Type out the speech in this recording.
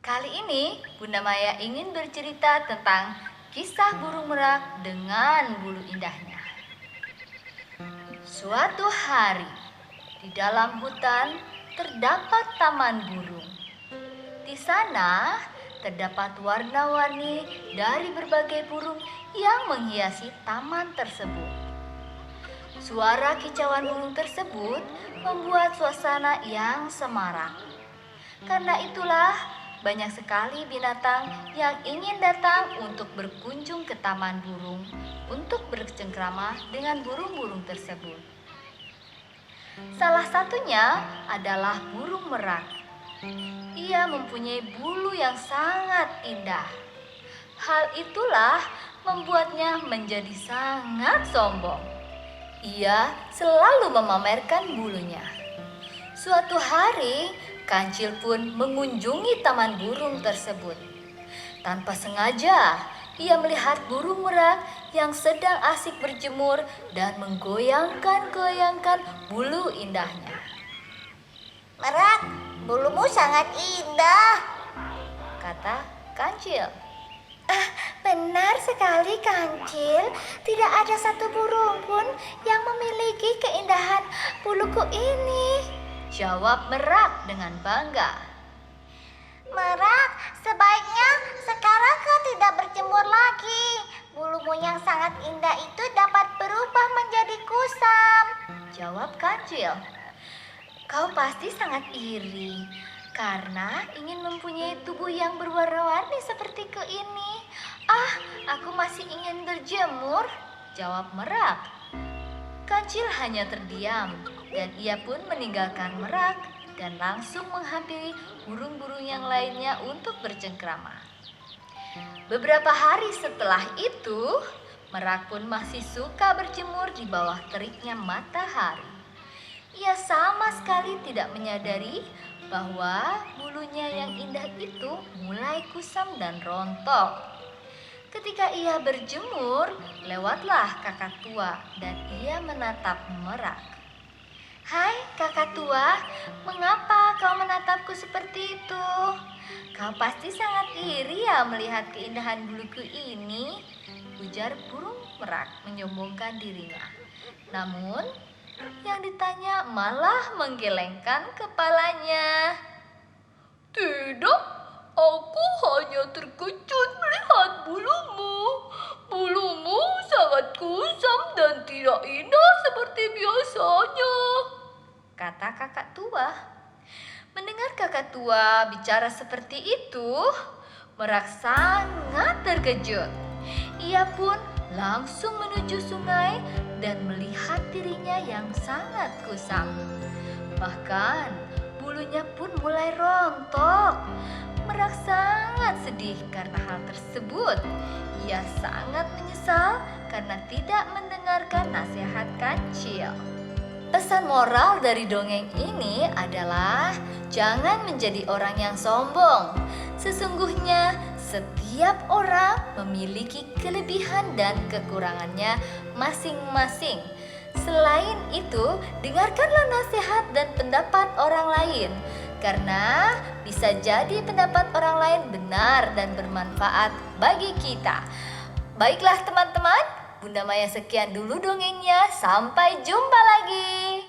Kali ini Bunda Maya ingin bercerita tentang kisah burung merak dengan bulu indahnya. Suatu hari, di dalam hutan terdapat taman burung. Di sana terdapat warna-warni dari berbagai burung yang menghiasi taman tersebut. Suara kicauan burung tersebut membuat suasana yang semarak. Karena itulah banyak sekali binatang yang ingin datang untuk berkunjung ke taman burung untuk bercengkrama dengan burung-burung tersebut. Salah satunya adalah burung merak. Ia mempunyai bulu yang sangat indah. Hal itulah membuatnya menjadi sangat sombong. Ia selalu memamerkan bulunya. Suatu hari, Kancil pun mengunjungi taman burung tersebut. Tanpa sengaja, ia melihat burung merak yang sedang asik berjemur dan menggoyangkan-goyangkan bulu indahnya. Merak, bulumu sangat indah, Kata Kancil. Benar sekali, Kancil. Tidak ada satu burung pun yang memiliki keindahan buluku ini. Jawab merak dengan bangga. Merak, sebaiknya sekarang kau tidak berjemur lagi. Bulumu yang sangat indah itu dapat berubah menjadi kusam. Jawab Kancil. Kau pasti sangat iri karena ingin mempunyai tubuh yang berwarna-warni sepertiku ini. Aku masih ingin berjemur, jawab merak. Kancil hanya terdiam dan ia pun meninggalkan merak dan langsung menghampiri burung-burung yang lainnya untuk bercengkrama. Beberapa hari setelah itu, merak pun masih suka berjemur di bawah teriknya matahari. Ia sama sekali tidak menyadari bahwa bulunya yang indah itu mulai kusam dan rontok. Ketika ia berjemur, lewatlah kakak tua dan ia menatap merak. Hai kakak tua, mengapa kau menatapku seperti itu? Kau pasti sangat iri ya melihat keindahan buluku ini, ujar burung merak menyombongkan dirinya. Namun, yang ditanya malah menggelengkan kepalanya. Tidak, aku hanya terkejut melihat bulumu. Bulumu sangat kusam dan tidak indah seperti biasanya, kata kakak tua. Mendengar kakak tua bicara seperti itu, merak sangat terkejut. Ia pun langsung menuju sungai dan melihat dirinya yang sangat kusam. Bahkan bulunya pun mulai rontok. Merak sangat sedih karena hal tersebut. Ia sangat menyesal karena tidak mendengarkan nasihat Kancil. Pesan moral dari dongeng ini adalah jangan menjadi orang yang sombong. Sesungguhnya setiap orang memiliki kelebihan dan kekurangannya masing-masing. Selain itu, dengarkanlah nasihat dan pendapat orang lain, karena bisa jadi pendapat orang lain benar dan bermanfaat bagi kita. Baiklah teman-teman, Bunda Maya sekian dulu dongengnya. Sampai jumpa lagi.